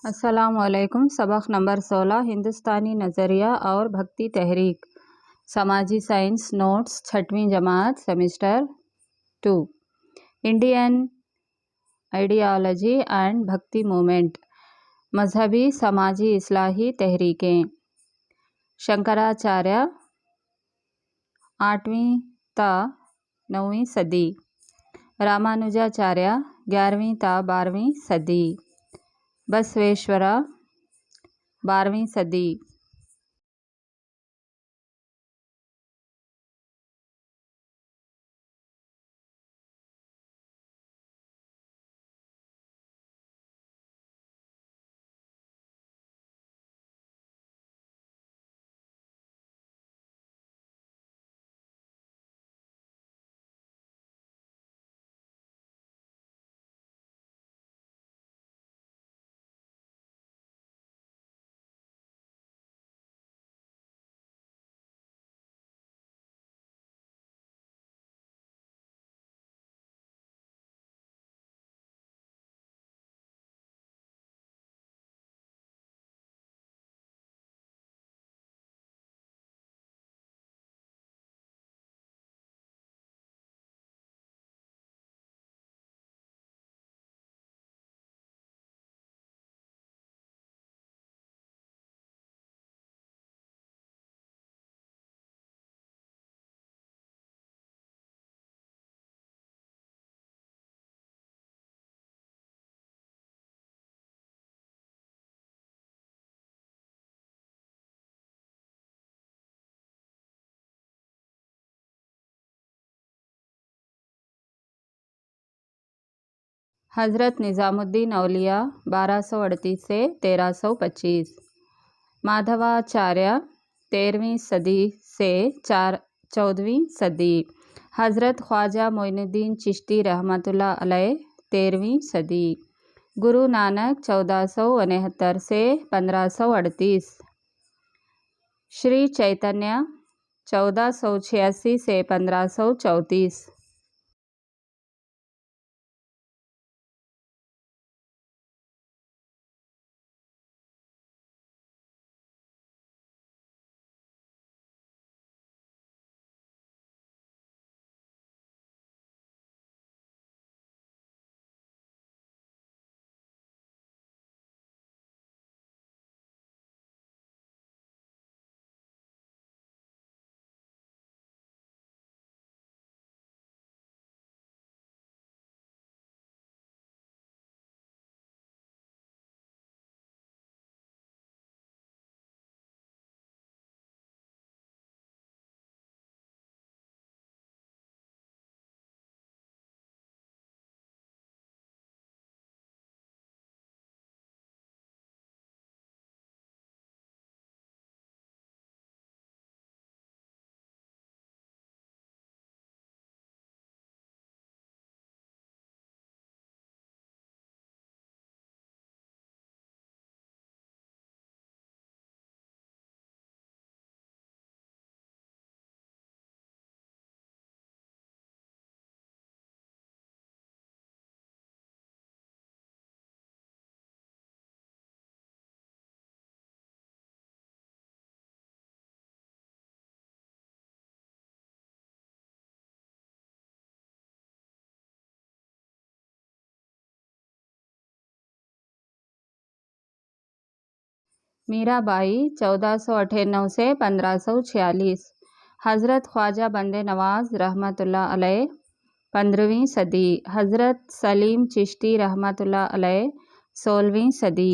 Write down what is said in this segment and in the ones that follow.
अस्सलामुअलैकुम। सबक नंबर 16 हिंदुस्तानी नज़रिया और भक्ति तहरीक समाजी साइंस नोट्स 6वीं जमात semester 2 Indian ideology and Bhakti movement मजहबी समाजी इस्लाही तहरीकें। शंकराचार्य 8वीं ता 9वीं सदी, रामानुजाचार्य 11वीं ता 12वीं सदी, बसवेश्वर 12वीं सदी। हज़रत निज़ामुद्दीन औलिया 1238 से 1325, माधवाचार्य 13वीं सदी से 14वीं सदी, हज़रत ख्वाजा मोइनुद्दीन चिश्ती रहमतुल्लाह अलैह 13वीं सदी, गुरु नानक 1469 से 1538, श्री चैतन्य 1486 से 1534। मीराबाई 1498 से 1546, हज़रत ख्वाजा बंदे नवाज रहमतुल्लाह अलैह 15वीं सदी, हज़रत सलीम चिश्ती रहमतुल्लाह अलैह 16वीं सदी।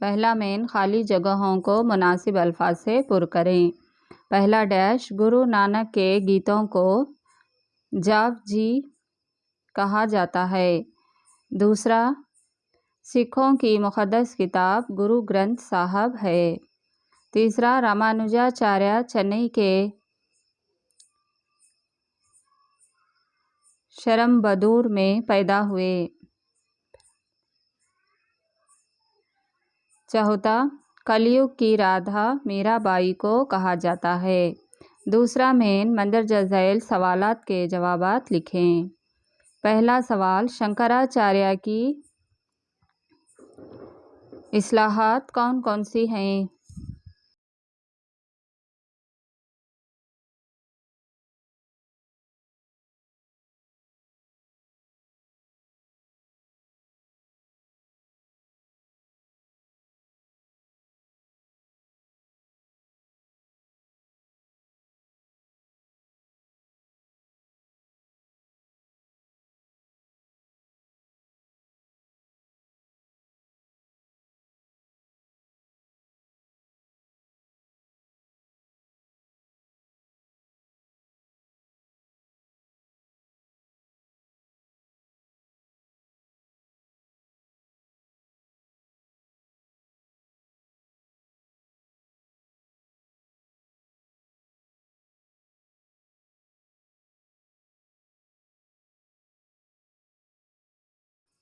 पहला मेन खाली जगहों को मुनासिब अल्फाज से पुर करें। पहला डैश गुरु नानक के गीतों को जापजी कहा जाता है। दूसरा, सिखों की मुक़द्दस किताब गुरु ग्रंथ साहब है। तीसरा, रामानुजाचार्य चेन्नई के शरम्बदूर में पैदा हुए। चौथा, कलयुग की राधा मीराबाई को कहा जाता है। दूसरा मेन मंदरजा झैल सवालात के जवाबात लिखें। पहला सवाल, शंकराचार्य की इस्लाहात कौन कौन सी हैं?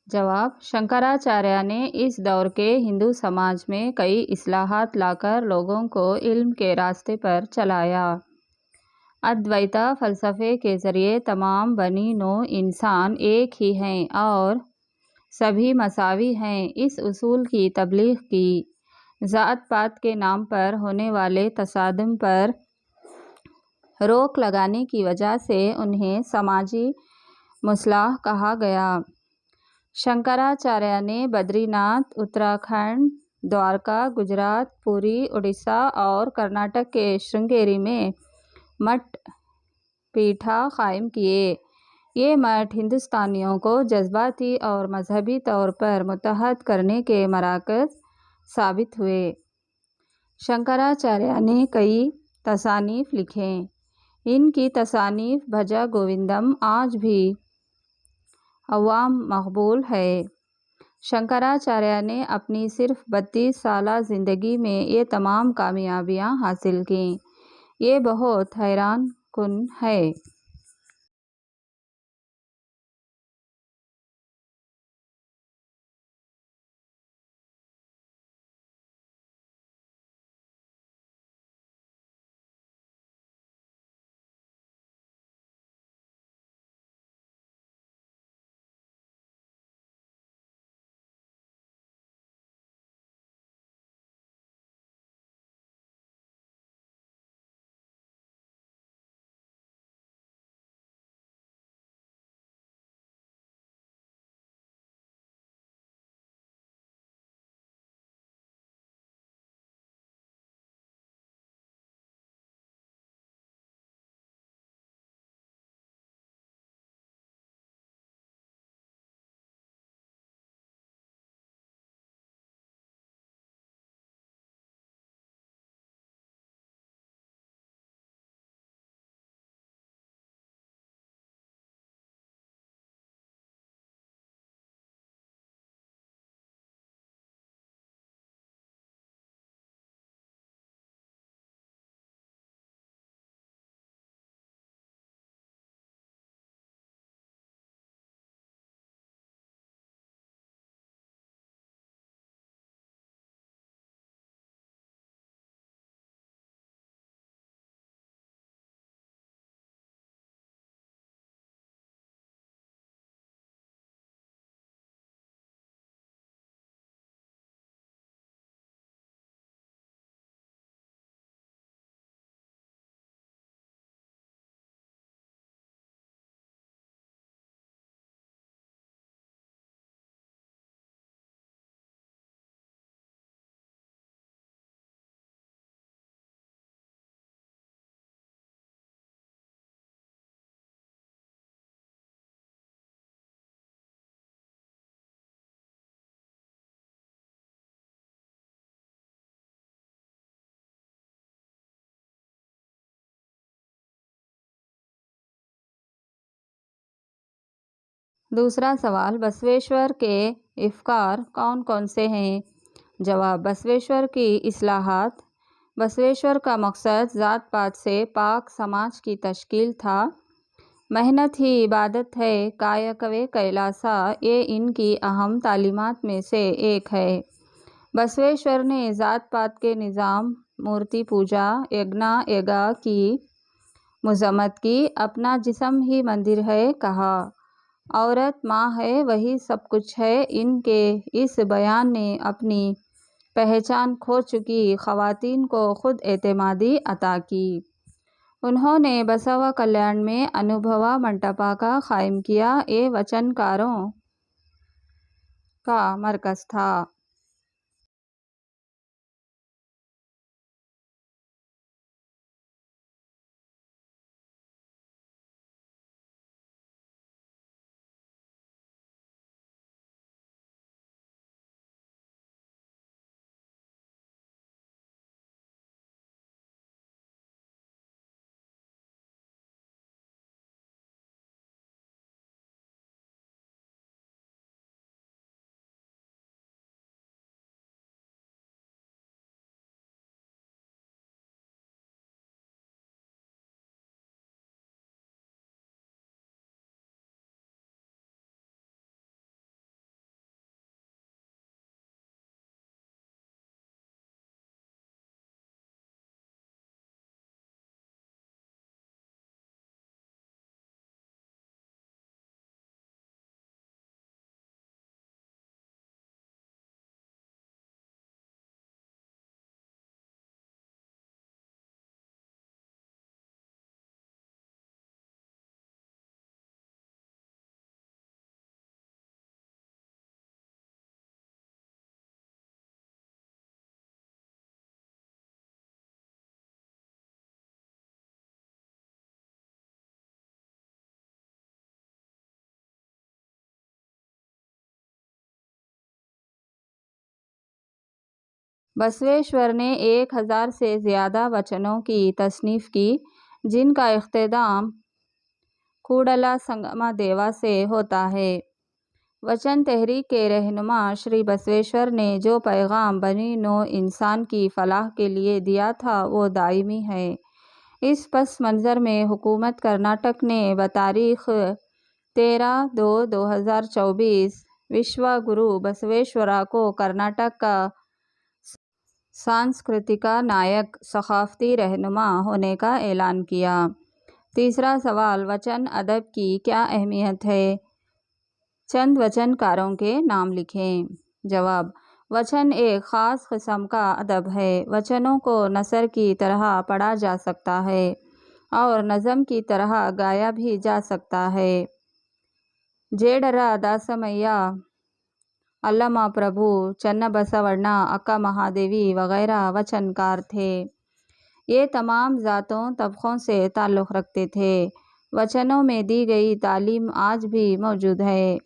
जवाब, शंकराचार्य ने इस दौर के हिंदू समाज में कई इस्लाहात लाकर लोगों को इल्म के रास्ते पर चलाया। अद्वैत फ़लसफ़े के ज़रिए तमाम बनी नौ इंसान एक ही हैं और सभी मसावी हैं। इस उसूल की तबलीग की। ज़ात पात के नाम पर होने वाले तसादुम पर रोक लगाने की वजह से उन्हें समाजी मुस्लाह कहा गया। शंकराचार्य ने बद्रीनाथ, उत्तराखंड, द्वारका, गुजरात, पुरी, उड़ीसा और कर्नाटक के श्रृंगेरी में मठ पीठा कायम किए। ये मठ हिंदुस्तानियों को जज्बाती और मजहबी तौर पर मुत्तहद करने के मराकज़ साबित हुए। शंकराचार्य ने कई तसानीफ़ लिखें। इनकी तसानीफ़ भजा गोविंदम आज भी अवाम मकबूल है। शंकराचार्य ने अपनी सिर्फ 32 साला ज़िंदगी में ये तमाम कामयाबियाँ हासिल कीं। ये बहुत हैरान कुन है। दूसरा सवाल, बसवेश्वर के इफ़्कार कौन कौन से हैं? जवाब, बसवेश्वर की इस्लाहात। बसवेश्वर का मकसद ज़ात पात से पाक समाज की तश्कील था। मेहनत ही इबादत है, कायकवे कैलासा, ये इनकी अहम तालीमात में से एक है। बसवेश्वर ने ज़ात पात के निज़ाम, मूर्ति पूजा, यज्ञ यज्ञ की मजम्मत की। अपना जिस्म ही मंदिर है कहा। औरत माँ है, वही सब कुछ है। इनके इस बयान ने अपनी पहचान खो चुकी ख़वातीन को खुद एतमादी अता की। उन्होंने बसव कल्याण में अनुभवा मंटपा का क़ायम किया। ये वचनकारों का मरकज़ था। बसवेश्वर ने 1000 से ज़्यादा वचनों की तसनीफ़ की, जिनका इख्तिताम कूडला संगमा देवा से होता है। वचन तहरीक के रहनुमा श्री बसवेश्वर ने जो पैगाम बनी नौ इंसान की फलाह के लिए दिया था, वो दायमी है। इस पस मंज़र में हुकूमत कर्नाटक ने बतारीख़ 13/2/2024 विश्व गुरु बसवेश्वरा को कर्नाटक का सांस्कृतिक नायक, सक़ाफ़ती रहनुमा होने का ऐलान किया। तीसरा सवाल, वचन अदब की क्या अहमियत है? चंद वचनकारों के नाम लिखें। जवाब, वचन एक ख़ास किस्म का अदब है। वचनों को नसर की तरह पढ़ा जा सकता है और नज़म की तरह गाया भी जा सकता है। जेडर दासमैया, अल्लमा प्रभु, चन्नबसवण्णा, अक्का महादेवी वगैरह वचनकार थे। ये तमाम ज़ातों तबक़ों से ताल्लुक़ रखते थे। वचनों में दी गई तालीम आज भी मौजूद है।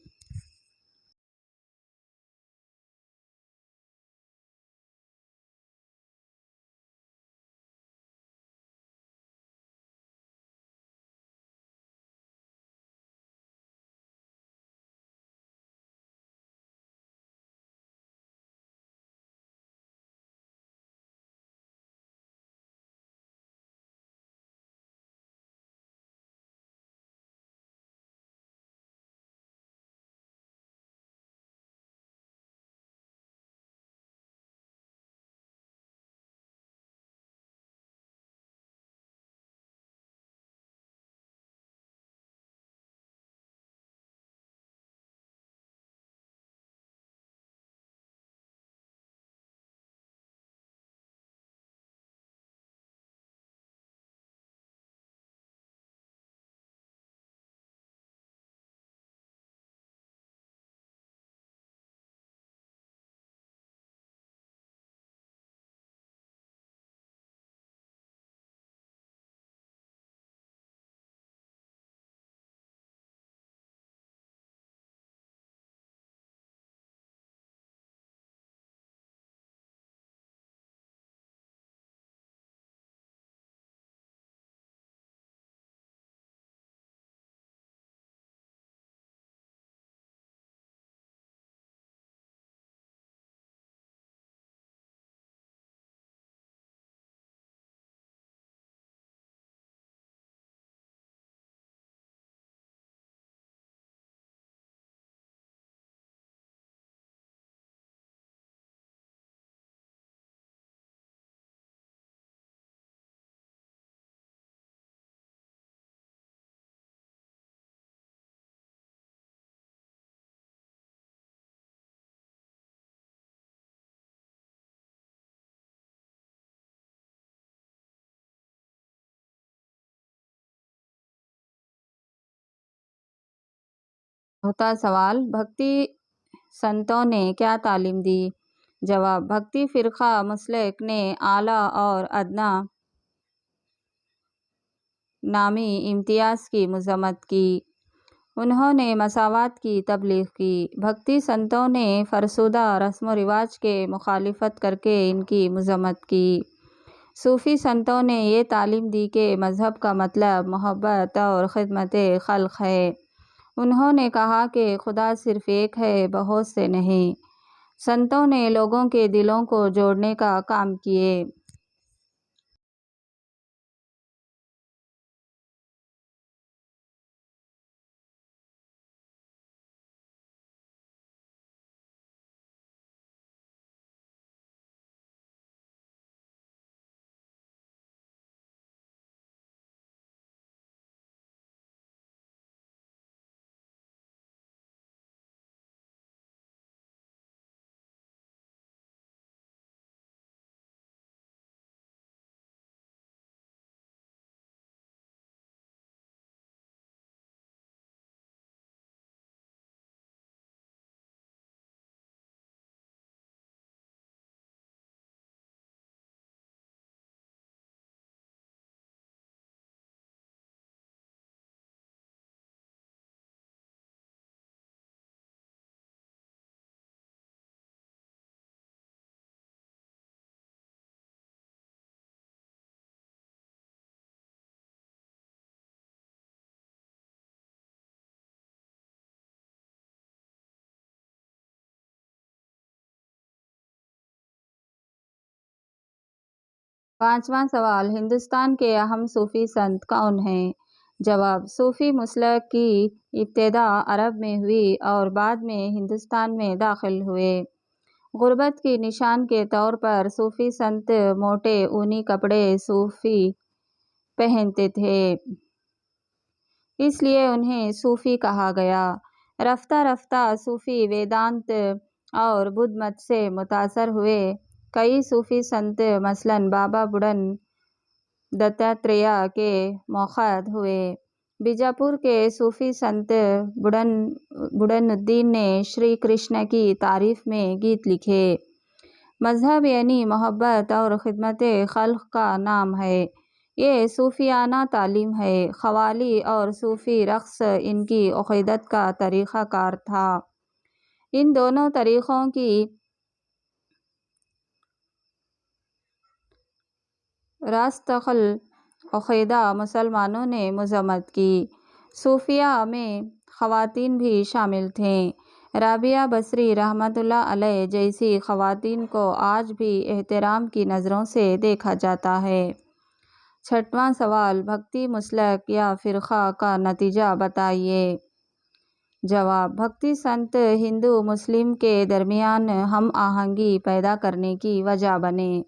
चौथा सवाल, भक्ति संतों ने क्या तालीम दी? जवाब, भक्ति फ़िरक़ा मुस्लिक ने आला और अदना नामी इम्तियाज़ की मज़म्मत की। उन्होंने मसावात की तबलीग की। भक्ति संतों ने फ़रशुदा रस्म व रिवाज के मुखालिफत करके इनकी मज़म्मत की। सूफ़ी संतों ने ये तालीम दी कि मज़हब का मतलब मोहब्बत और ख़िदमत खल्क़ है। उन्होंने कहा कि खुदा सिर्फ़ एक है, बहुत से नहीं। संतों ने लोगों के दिलों को जोड़ने का काम किए। 5वां सवाल, हिंदुस्तान के अहम सूफ़ी संत कौन हैं? जवाब, सूफ़ी मसलक की इब्तिदा अरब में हुई और बाद में हिंदुस्तान में दाखिल हुए। गुर्बत की निशान के तौर पर सूफ़ी संत मोटे ऊनी कपड़े सूफ़ी पहनते थे, इसलिए उन्हें सूफ़ी कहा गया। रफ्ता रफ्ता सूफ़ी वेदांत और बुद्ध मत से मुतासर हुए। कई सूफ़ी संत मसलन बाबा बुडन दत्तात्रेय के मौख़द हुए। बीजापुर के सूफ़ी संत बुडनुद्दीन ने श्री कृष्ण की तारीफ़ में गीत लिखे। मज़हब यानी मोहब्बत और ख़िदमत खल्क़ का नाम है। ये सूफ़ियाना तालीम है। ख़वाली और सूफ़ी रक़्स इनकी अक़ीदत का तरीक़ाकार था। इन दोनों तरीक़ों की रास्तख़ल अक़ीदा मुसलमानों ने मज़म्मत की। सूफ़िया में ख़वातीन भी शामिल थीं। राबिया बसरी रहमतुल्लाह अलैह जैसी ख़वातीन को आज भी एहतराम की नज़रों से देखा जाता है। 6वां सवाल, भक्ति मसलक या फ़िरक़ा का नतीजा बताइए। जवाब, भक्ति संत हिंदू मुस्लिम के दरमियान हम आहंगी पैदा करने की वजह बने।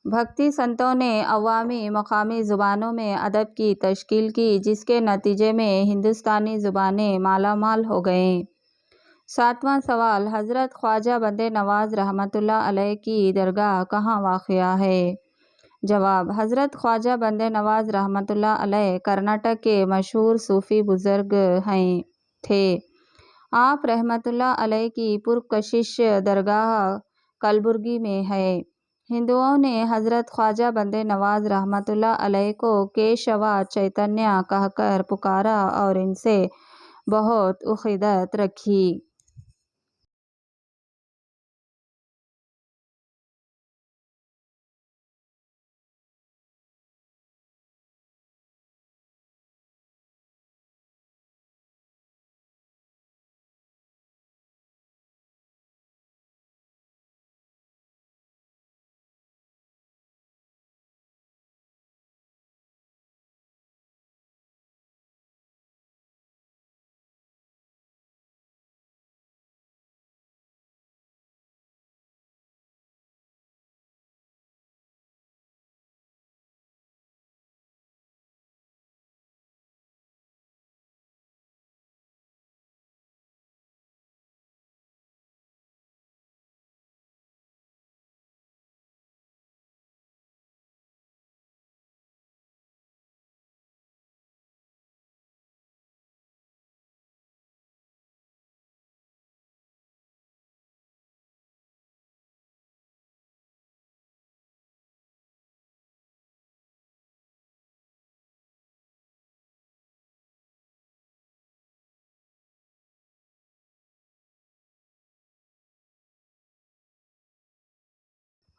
भक्ति संतों ने अवामी मकामी ज़ुबानों में अदब की तश्कील की, जिसके नतीजे में हिंदुस्तानी ज़ुबानें मालामाल हो गईं। 7वां सवाल, हज़रत ख्वाजा बंदे नवाज़ रहमतुल्लाह अलैह की दरगाह कहाँ वाक़या है? जवाब, हज़रत ख्वाजा बंदे नवाज़ रहमतुल्लाह अलैह कर्नाटक के मशहूर सूफ़ी बुज़ुर्ग थे। आप रहमतुल्लाह अलैह की पुरकशिश दरगाह कलबुर्गी में है। हिंदुओं ने हज़रत ख्वाजा बंदे नवाज़ रहमतुल्लाह अलैह को केशवा चैतन्य कहकर पुकारा और इनसे बहुत उखीदत रखी।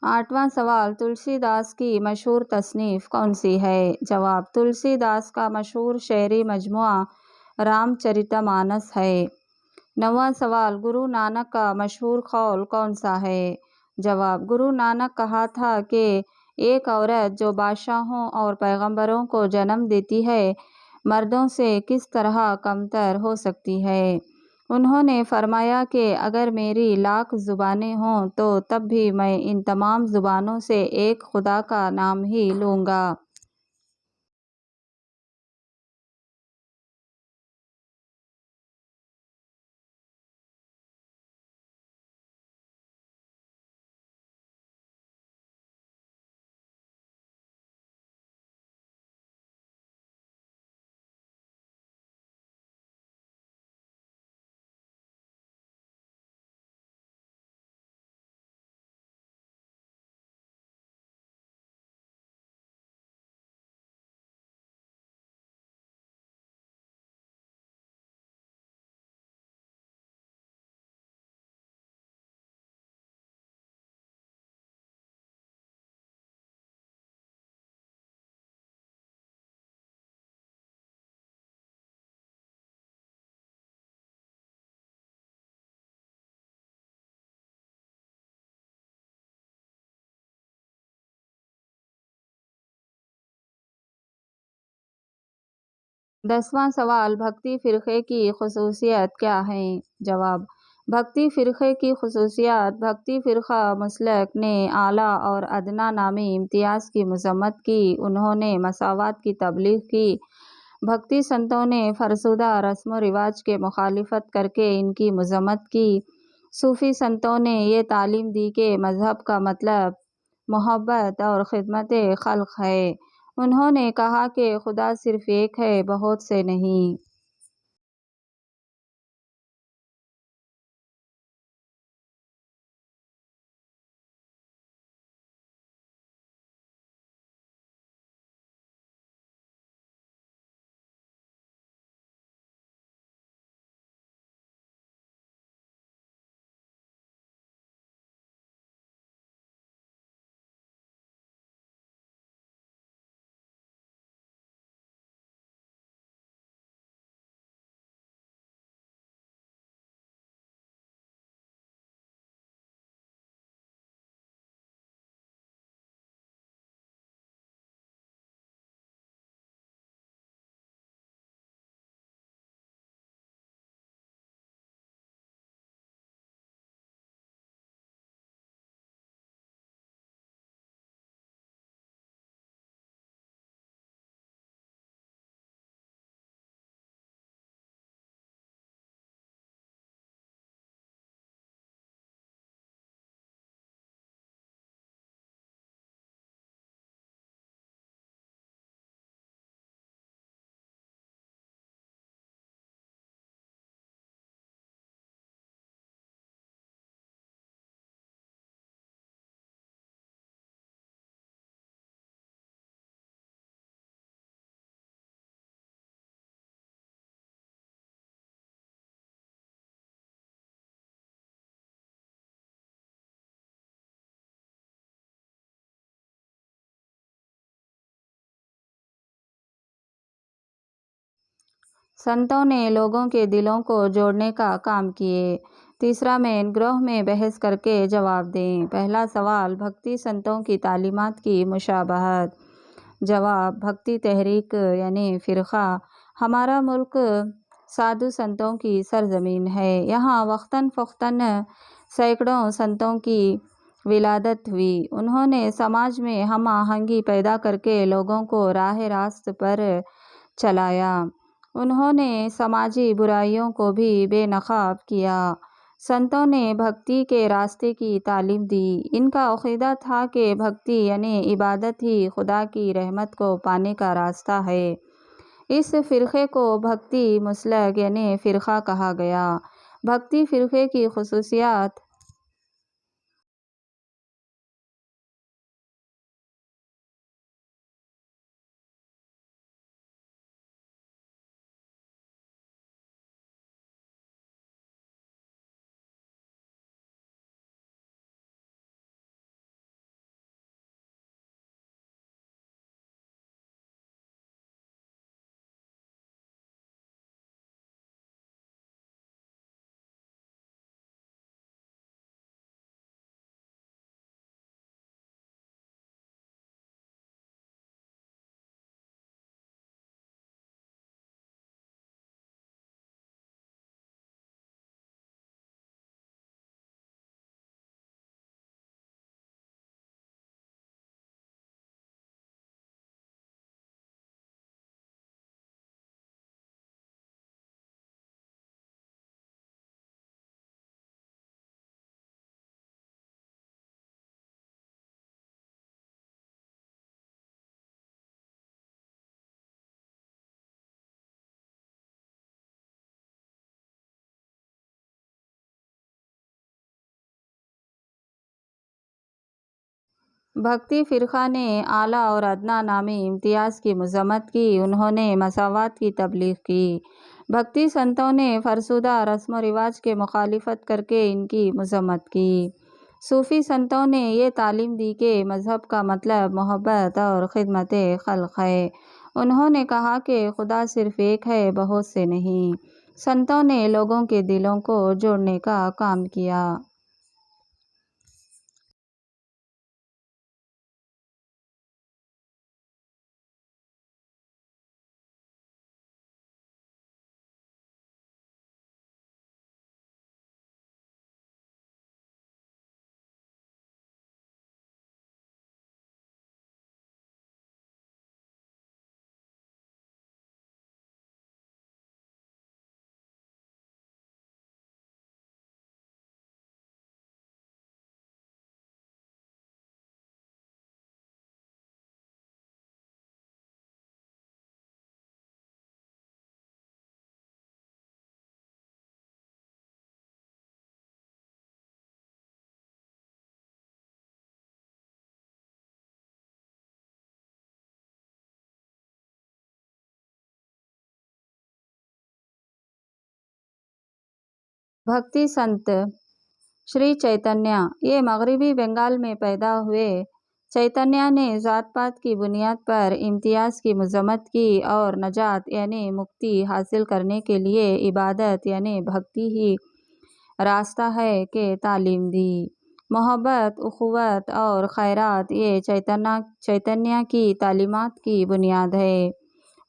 आठवां सवाल, तुलसीदास की मशहूर तसनीफ़ कौन सी है? जवाब, तुलसीदास का मशहूर शेरी मजमुआ रामचरितमानस है। 9वां सवाल, गुरु नानक का मशहूर कौल कौन सा है? जवाब, गुरु नानक कहा था कि एक औरत जो बादशाहों और पैगंबरों को जन्म देती है, मर्दों से किस तरह कमतर हो सकती है। उन्होंने फरमाया कि अगर मेरी लाख ज़ुबानें हों तो तब भी मैं इन तमाम ज़ुबानों से एक खुदा का नाम ही लूँगा। दसवां सवाल, भक्ति फ़िरक़े की ख़ुसूसियत क्या हैं? जवाब, भक्ति फ़िरक़े की ख़ुसूसियत, भक्ति फ़िरक़ा मसलक ने आला और अदना नामी इम्तियाज़ की मज़म्मत की। उन्होंने मसावात की तबलीग़ की। भक्ति संतों ने फ़रसुदा रस्म व रिवाज के मुखालिफत करके इनकी मज़म्मत की। सूफ़ी संतों ने ये तालीम दी कि मज़हब का मतलब मोहब्बत और खिदमत खल्क़ है। उन्होंने कहा कि खुदा सिर्फ़ एक है, बहुत से नहीं। संतों ने लोगों के दिलों को जोड़ने का काम किए। तीसरा मेन ग्रोह में बहस करके जवाब दें। पहला सवाल, भक्ति संतों की तालीमात की मुशाबहत। जवाब, भक्ति तहरीक यानी फ़िरक़ा। हमारा मुल्क साधु संतों की सरजमीन है। यहाँ वक्तन फ़ौक़्तन सैकड़ों संतों की विलादत हुई। उन्होंने समाज में हम आहंगी पैदा करके लोगों को राह रास्त पर चलाया। उन्होंने समाजी बुराइयों को भी बेनकाब किया। संतों ने भक्ति के रास्ते की तालीम दी। इनका अक़ीदा था कि भक्ति यानी इबादत ही खुदा की रहमत को पाने का रास्ता है। इस फ़िरक़े को भक्ति मसलक यानी फ़िरक़ा कहा गया। भक्ति फ़िरक़े की ख़ुसूसियात। भक्ति फ़िरक़ा ने आला और अदना नामी इम्तियाज़ की मज़म्मत की। उन्होंने मसावात की तबलीग़ की। भक्ति संतों ने फ़रशुदा रस्म व रिवाज के मुखालिफत करके इनकी मज़म्मत की। सूफ़ी संतों ने ये तालीम दी कि मज़हब का मतलब मोहब्बत और ख़िदमत ख़ल्क़ है। उन्होंने कहा कि खुदा सिर्फ़ एक है, बहुत से नहीं। संतों ने लोगों के दिलों को जोड़ने का काम किया। भक्ति संत श्री चैतन्य, ये मगरबी बंगाल में पैदा हुए। चैतन्य ने ज़ात पात की बुनियाद पर इम्तियाज़ की मज़म्मत की और नजात यानी मुक्ति हासिल करने के लिए इबादत यानी भक्ति ही रास्ता है के तालीम दी। मोहब्बत, उख़ुवत और खैरात ये चैतन्य की तालीमात की बुनियाद है।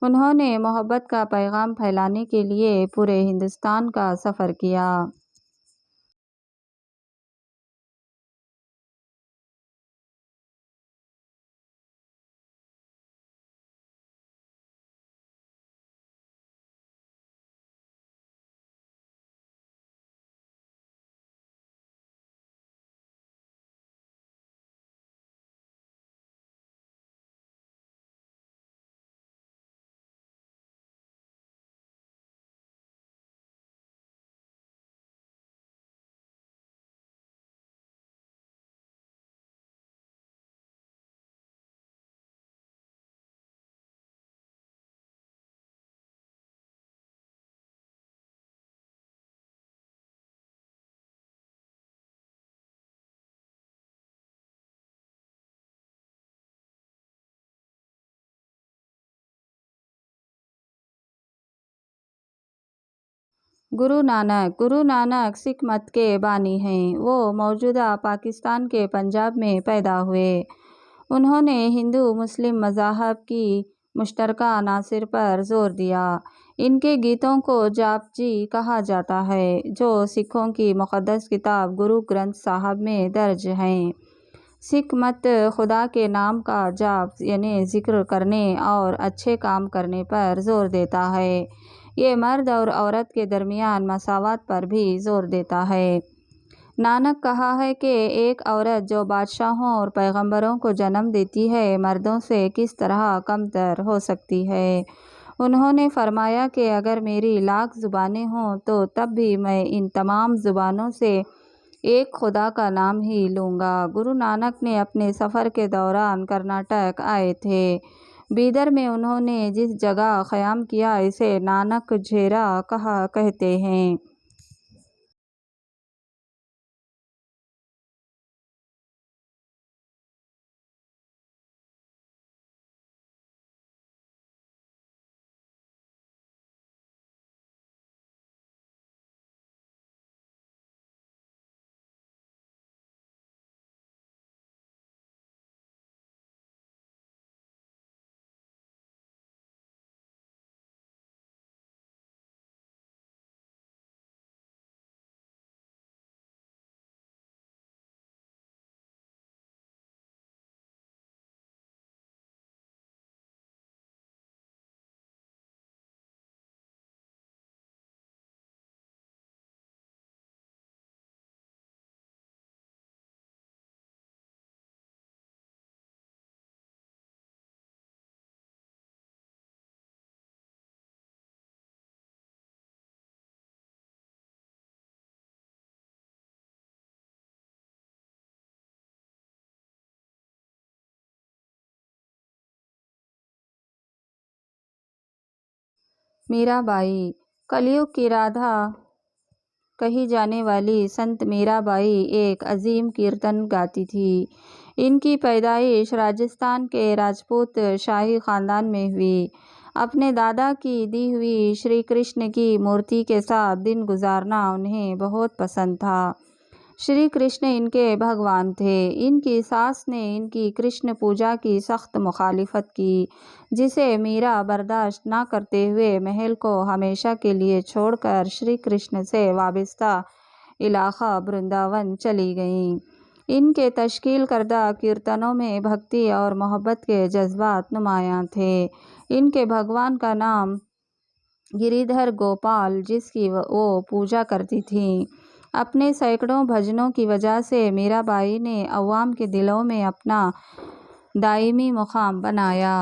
उन्होंने मोहब्बत का पैगाम फैलाने के लिए पूरे हिंदुस्तान का सफ़र किया। गुरु नानक सिख मत के बानी हैं। वो मौजूदा पाकिस्तान के पंजाब में पैदा हुए। उन्होंने हिंदू मुस्लिम मज़ाहब की मुश्तरका अनासिर पर जोर दिया। इनके गीतों को जापजी कहा जाता है, जो सिखों की मुक़द्दस किताब गुरु ग्रंथ साहब में दर्ज हैं। सिख मत खुदा के नाम का जाप यानी जिक्र करने और अच्छे काम करने पर जोर देता है। ये मर्द और औरत के दरमियान मसावत पर भी जोर देता है। नानक कहा है कि एक औरत जो बादशाहों और पैगंबरों को जन्म देती है, मर्दों से किस तरह कमतर हो सकती है। उन्होंने फरमाया कि अगर मेरी लाख ज़ुबानें हों तो तब भी मैं इन तमाम ज़ुबानों से एक खुदा का नाम ही लूँगा। गुरु नानक ने अपने सफ़र के दौरान कर्नाटक आए थे। बीदर में उन्होंने जिस जगह क़याम किया इसे नानक झेरा कहते हैं। मीराबाई कलयुग की राधा कही जाने वाली संत मीराबाई एक अजीम कीर्तन गाती थी। इनकी पैदाइश राजस्थान के राजपूत शाही ख़ानदान में हुई। अपने दादा की दी हुई श्री कृष्ण की मूर्ति के साथ दिन गुजारना उन्हें बहुत पसंद था। श्री कृष्ण इनके भगवान थे। इनकी सास ने इनकी कृष्ण पूजा की सख्त मुखालिफत की, जिसे मीरा बर्दाश्त न करते हुए महल को हमेशा के लिए छोड़कर श्री कृष्ण से वाबस्ता इलाका वृंदावन चली गईं। इनके तश्कील करदा कीर्तनों में भक्ति और मोहब्बत के जज्बात नुमायां थे। इनके भगवान का नाम गिरिधर गोपाल, जिसकी वो पूजा करती थीं। अपने सैकड़ों भजनों की वजह से मीराबाई ने अवाम के दिलों में अपना दायमी मुकाम बनाया।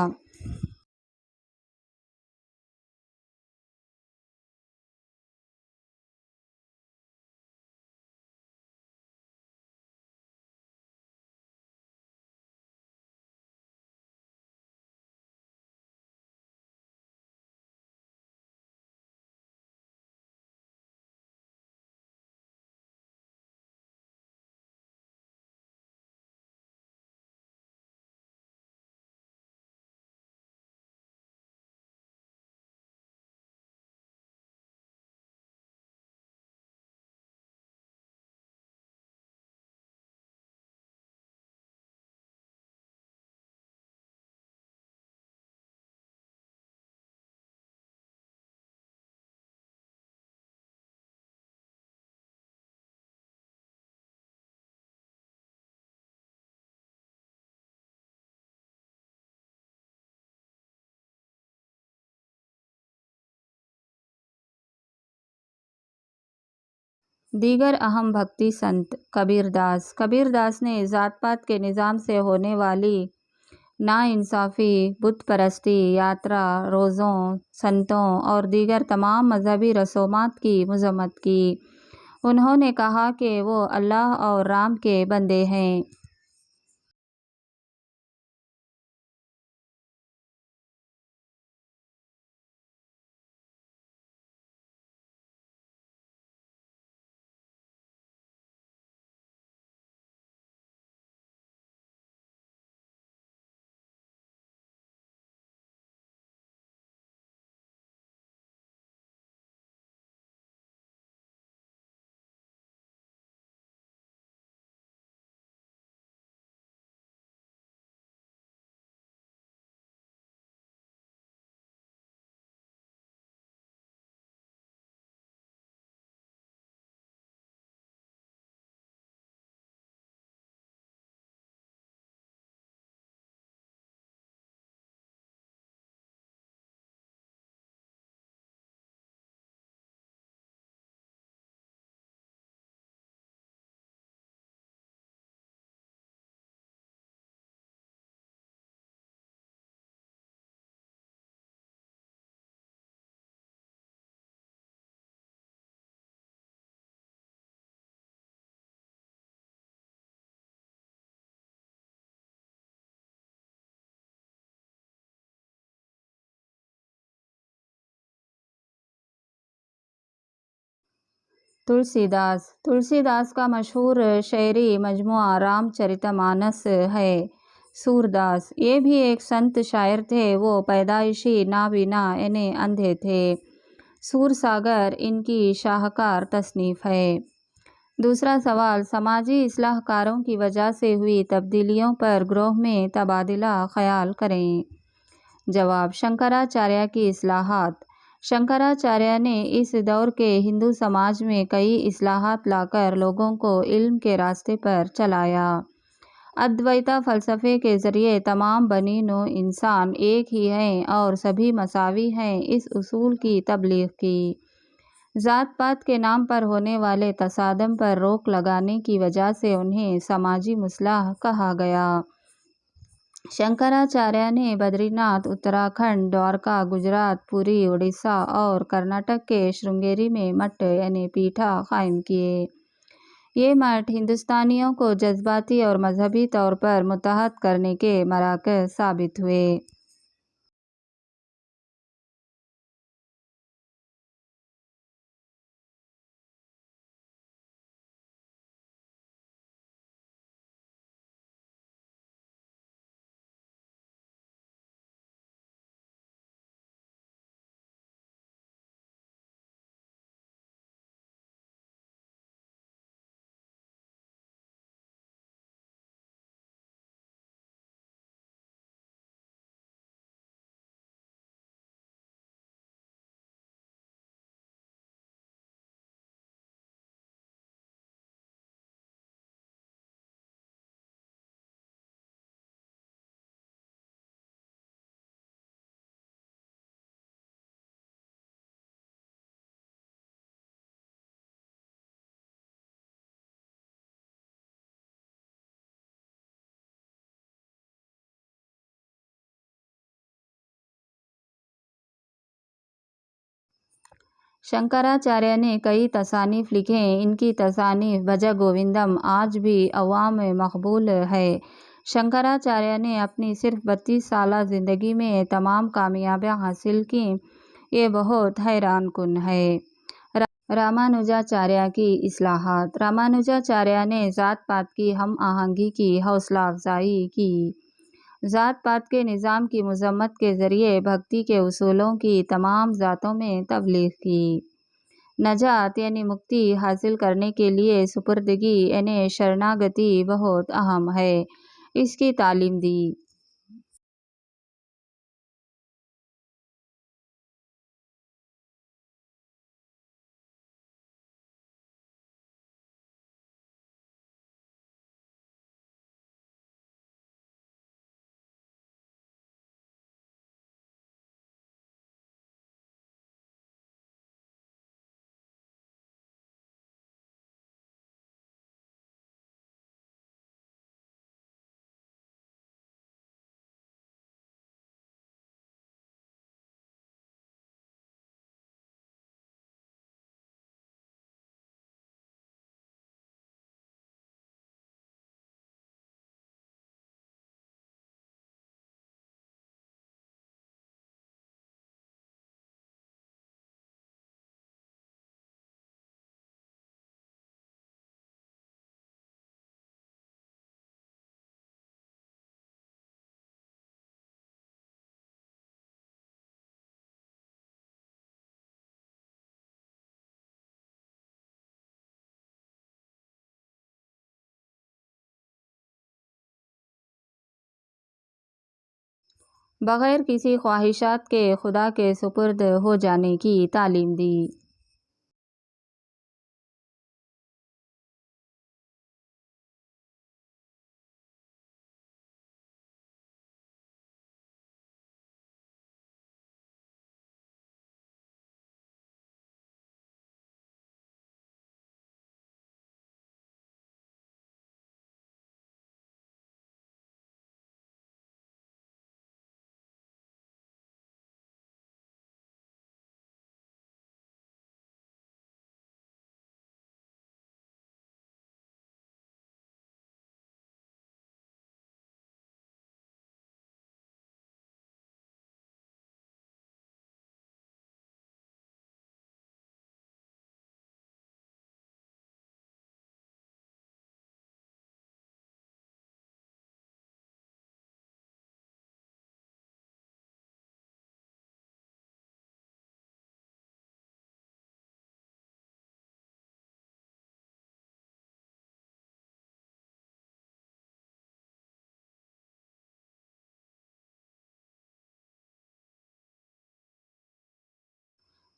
दीगर अहम भक्ति संत कबीरदास। कबीरदास ने ज़ात पात के निज़ाम से होने वाली नाइंसाफ़ी, बुत परस्ती, यात्रा, रोज़ों, संतों और दीगर तमाम मजहबी रसूमात की मज़म्मत की। उन्होंने कहा कि वो अल्लाह और राम के बंदे हैं। तुलसीदास तुलसीदास का मशहूर शायरी मजमुआ रामचरितमानस है। सूरदास ये भी एक संत शायर थे। वो पैदाइशी नाबीना यानी अंधे थे। सूरसागर इनकी शाहकार तसनीफ़ है। दूसरा सवाल, समाजी इस्लाहकारों की वजह से हुई तब्दीलियों पर ग्रोह में तबादला ख्याल करें। जवाब, शंकराचार्य की इस्लाहात। शंकराचार्य ने इस दौर के हिंदू समाज में कई इस्लाहात लाकर लोगों को इल्म के रास्ते पर चलाया। अद्वैता फ़लसफ़े के ज़रिए तमाम बनी नौ इंसान एक ही हैं और सभी मसावी हैं, इस उसूल की तबलीग की। ज़ात पात के नाम पर होने वाले तसादम पर रोक लगाने की वजह से उन्हें समाजी मुस्लिह कहा गया। शंकराचार्य ने बद्रीनाथ, उत्तराखंड, द्वारका, गुजरात, पुरी, उड़ीसा और कर्नाटक के श्रृंगेरी में मठ यानी पीठा कायम किए। ये मठ हिंदुस्तानियों को जज्बाती और मजहबी तौर पर मुत्तहद करने के मराकज़ साबित हुए। शंकराचार्य ने कई तसानीफ़ लिखे। इनकी तसानीफ़ भज गोविंदम आज भी अवाम में मकबूल है। शंकराचार्य ने अपनी सिर्फ 32 साला ज़िंदगी में तमाम कामयाबियाँ हासिल की। ये बहुत हैरान कुन है। रामानुजाचार्य की इस्लाहात। रामानुजाचार्य ने ज़ात पात की हम आहंगी की हौसला अफजाई की। ज़ात पात के निज़ाम की मज़म्मत के ज़रिए भक्ति के उसूलों की तमाम ज़ातों में तबलीग की। नजात यानी मुक्ति हासिल करने के लिए सुपुर्दगी यानी शरणागति बहुत अहम है, इसकी तालीम दी। बग़ैर किसी ख्वाहिशात के खुदा के सुपुर्द हो जाने की तालीम दी।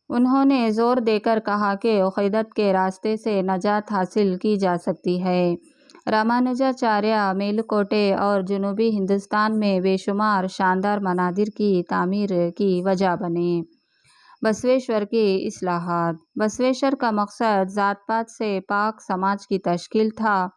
उन्होंने जोर देकर कहा कि अक़ीदत के रास्ते से नजात हासिल की जा सकती है। रामानुजाचार्य मेलुकोटे और जनूबी हिंदुस्तान में बेशुमार शानदार मनादिर की तामीर की वजह बने। बसवेश्वर की इस्लाहात। बसवेश्वर का मकसद ज़ात पात से पाक समाज की तश्कील था।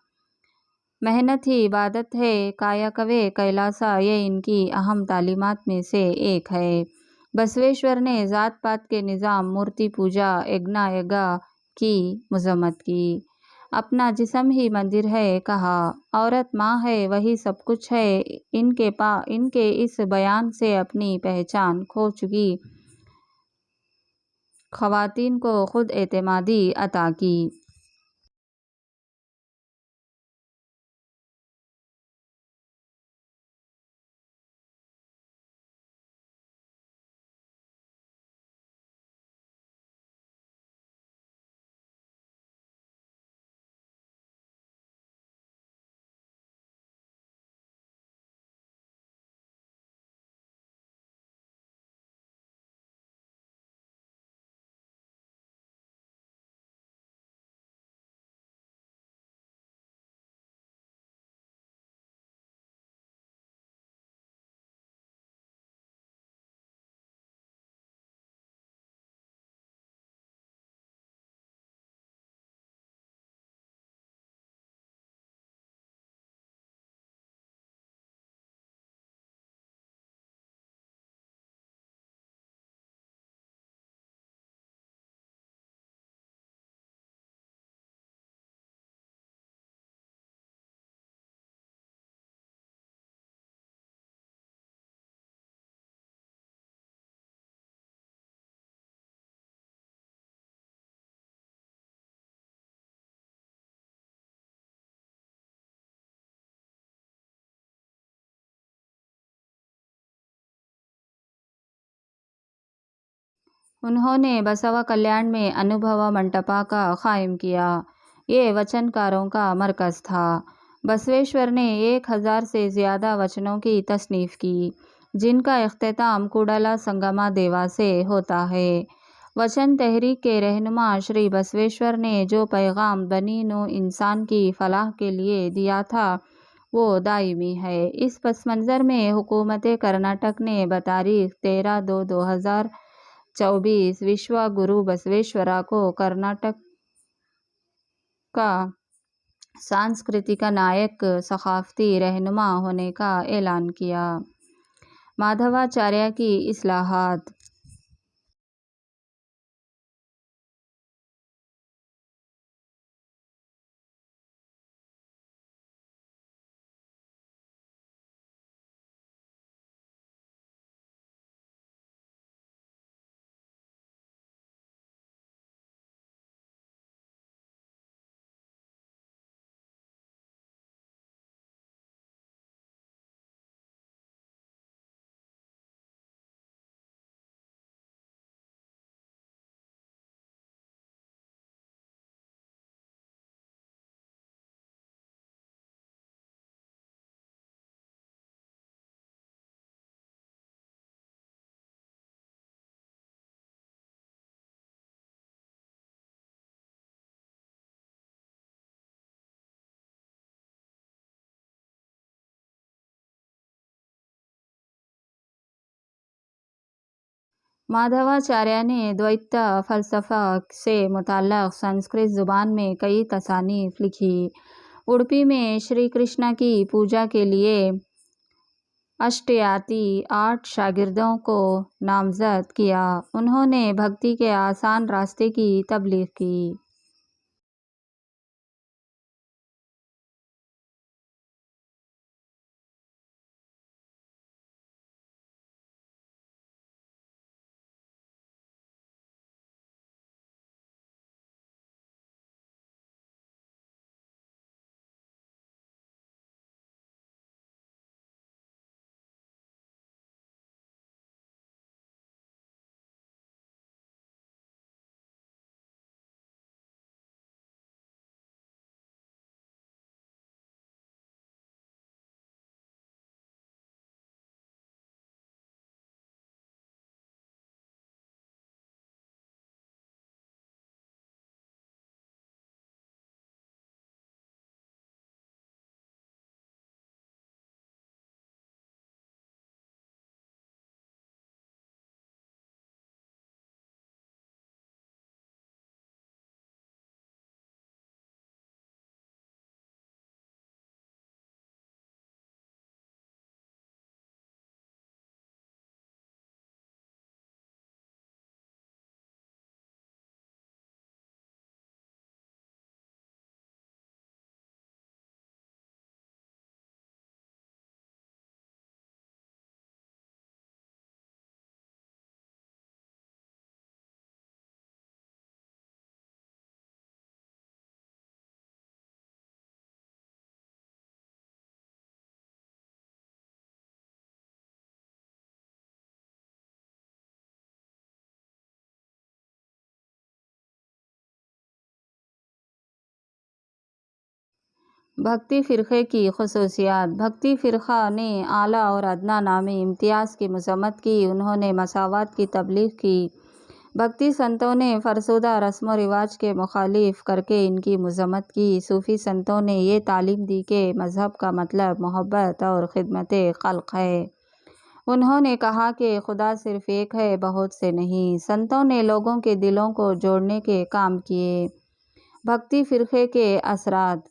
मेहनत ही इबादत है, कायाकवे कैलासा, ये इनकी अहम तालीमात में से एक है। बसवेश्वर ने ज़ात पात के निज़ाम, मूर्ति पूजा, यज्ञ यज्ञ की मजम्मत की। अपना जिस्म ही मंदिर है कहा, औरत माँ है, वही सब कुछ है। इनके इस बयान से अपनी पहचान खो चुकी ख़वातीन को खुद एतमादी अता की। उन्होंने बसवा कल्याण में अनुभव मंटपा का कायम किया। ये वचनकारों का मरकज़ था। बसवेश्वर ने 1000 से ज़्यादा वचनों की तसनीफ़ की, जिनका इख्तिताम कूडला संगमा देवा से होता है। वचन तहरीक के रहनुमा श्री बसवेश्वर ने जो पैगाम बनी नौ इंसान की फलाह के लिए दिया था, वो दायमी है। इस पस मंज़र में हुकूमत कर्नाटक ने बतारीख 13/2/2024 विश्व गुरु बसवेश्वरा को कर्नाटक का सांस्कृतिक नायक, सकाफ़ती रहनुमा होने का ऐलान किया। माधवाचार्य की इस्लाहात। माधवाचार्य ने द्वैत फ़लसफ़ा से मुतल्लक़ संस्कृत ज़ुबान में कई तसानीफ़ लिखी। उडुपी में श्री कृष्ण की पूजा के लिए अष्टयाती 8 शागिर्दों को नामज़द किया। उन्होंने भक्ति के आसान रास्ते की तबलीग की। भक्ति फ़िरक़े की ख़ुसूसियात। भक्ति फ़िरक़ा ने आला और अदना नामी इम्तियाज़ की मज़म्मत की। उन्होंने मसावात की तबलीग़ की। भक्ति संतों ने फ़रसुदा रस्म व रिवाज के मुखालिफ करके इनकी मज़म्मत की। सूफ़ी संतों ने ये तालीम दी कि मज़हब का मतलब मोहब्बत और ख़िदमत ख़ल्क़ है। उन्होंने कहा कि खुदा सिर्फ़ एक है, बहुत से नहीं। संतों ने लोगों के दिलों को जोड़ने के काम किए। भक्ति फ़िरक़े के असरात।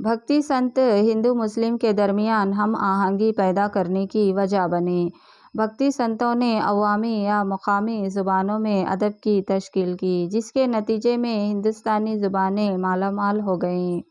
भक्ति संत हिंदू मुस्लिम के दरमियान हम आहंगी पैदा करने की वजह बने। भक्ति संतों ने अवामी या मुकामी ज़ुबानों में अदब की तश्कील की, जिसके नतीजे में हिंदुस्तानी ज़ुबानें मालामाल हो गईं।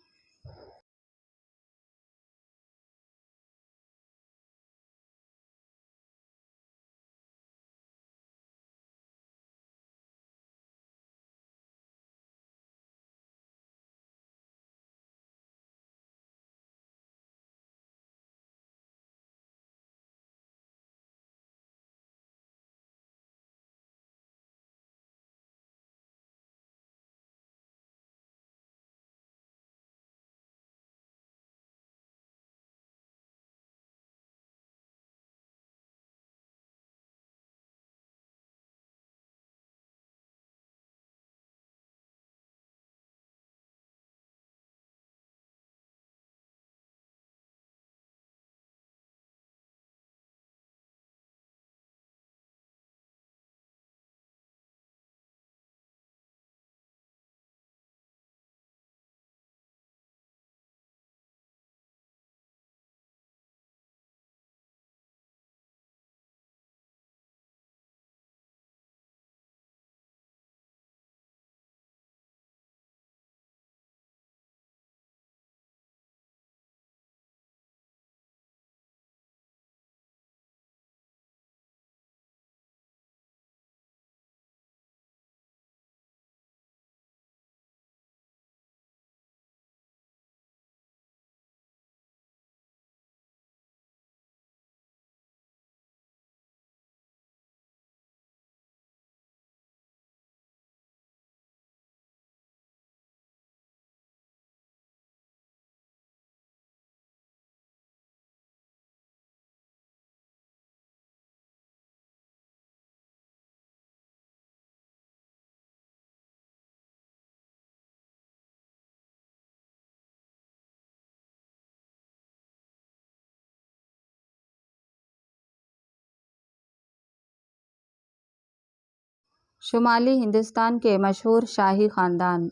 शुमाली हिंदुस्तान के मशहूर शाही ख़ानदान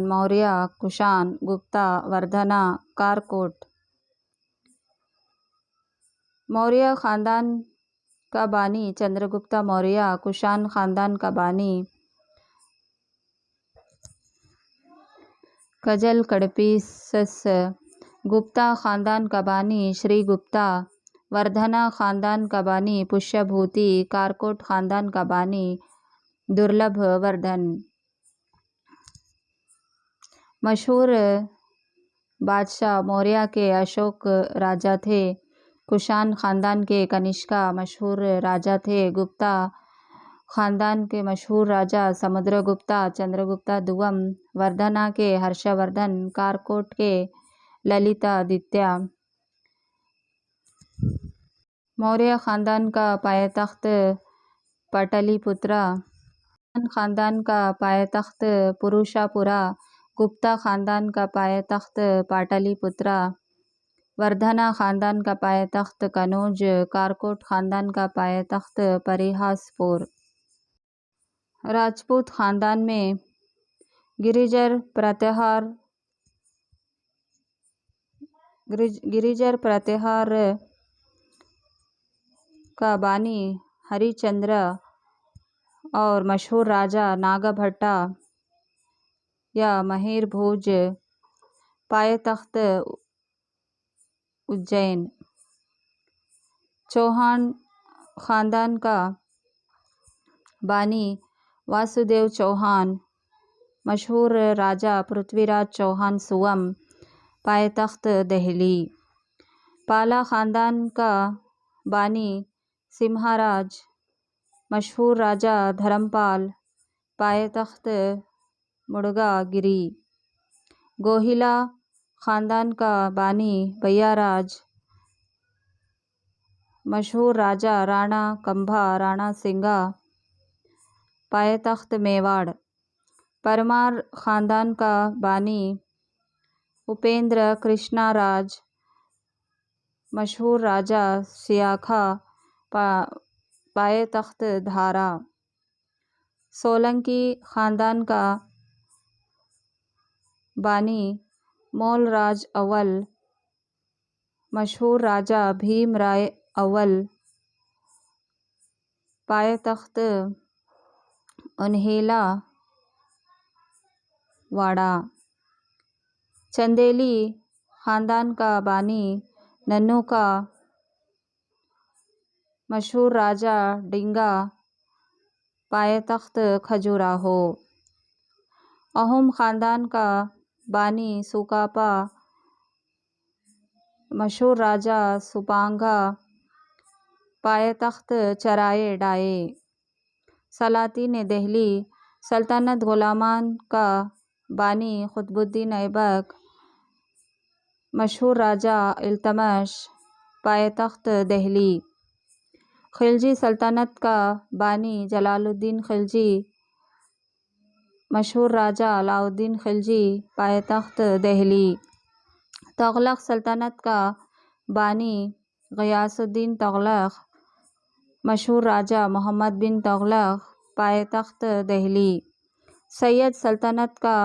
मौर्य, कुषाण, गुप्ता, वर्धना, कारकोट। मौर्य ख़ानदान का बानी चंद्रगुप्त मौर्य, कुषाण ख़ानदान का बानी कजल कडफिस, गुप्ता ख़ानदान का बानी श्रीगुप्ता, वर्धना ख़ानदान का बानी पुष्यभूति, कारकोट ख़ानदान का बानी दुर्लभवर्धन। मशहूर बादशाह मौर्य के अशोक राजा थे। कुषाण ख़ानदान के कनिष्का मशहूर राजा थे। गुप्ता ख़ानदान के मशहूर राजा समुद्रगुप्ता चंद्रगुप्ता दुवम, वर्धना के हर्षवर्धन, कारकोट के ललितादित्य। मौर्य ख़ानदान का पायतख्त पाटलिपुत्रा, ख़ानदान का पायतख्त पुरुषापुरा, गुप्ता ख़ानदान का पायतख्त पाटलिपुत्रा, वर्धना ख़ानदान का पायतख्त कनौज, कारकोट ख़ानदान का पायतख्त परिहासपुर। राजपूत ख़ानदान में गिरिजर प्रतिहार का बानी हरिश्चंद्र और मशहूर राजा नागभट्टा या महिर भोज, पायतख्त उज्जैन। चौहान ख़ानदान का बानी वासुदेव चौहान, मशहूर राजा पृथ्वीराज चौहान सुवम, पायतख्त दिल्ली। पाला ख़ानदान का बानी सिम्हाराज, मशहूर राजा धर्मपाल, पायतख्त मुड़गागिरी। गोहिला ख़ानदान का बानी भैयाराज, मशहूर राजा राणा कंभा राणा सिंगा, पायतख्त मेवाड़। परमार ख़ानदान का बानी उपेंद्र कृष्णाराज, मशहूर राजा सियाखा, पायतख्त धारा। सोलंकी ख़ानदान का बानी मोलराज अव्वल, मशहूर राजा भीमराय अव्वल, पायतख्त उन्हेला वाड़ा। चंदेली ख़ानदान का बानी नन्नू का, मशहूर राजा डिंगा, पायतख्त खजुराहो। अहोम ख़ानदान का बानी सुकापा, मशहूर राजा सुपांगा, पायतख्त चराए डाये। सलातीन दिल्ली सल्तनत गुलामान का बानी कुतुबुद्दीन ऐबक, मशहूर राजा इल्तुतमिश, पायतख्त दिल्ली। खिलजी सल्तनत का बानी जलालुद्दीन खिलजी, मशहूर राजा अलाउद्दीन खिलजी, पायतख्त दिल्ली। तुगलक सल्तनत का बानी ग़ियासुद्दीन तुगलक, मशहूर राजा मोहम्मद बिन तुगलक, पायतख्त दिल्ली। सैयद सल्तनत का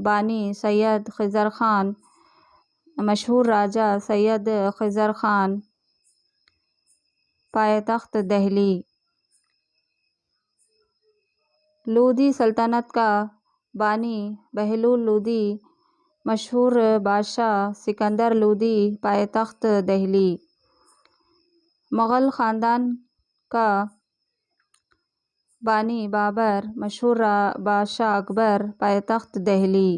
बानी सैयद खिज़र ख़ान, मशहूर राजा सैयद खिज़र ख़ान, पायतख्त दिल्ली। लोधी सल्तनत का बानी बहलुल लोधी, मशहूर बादशाह सिकंदर लोधी, पायतख्त दिल्ली। मुग़ल ख़ानदान का बानी बाबर, मशहूर बादशाह अकबर, पायतख्त दिल्ली।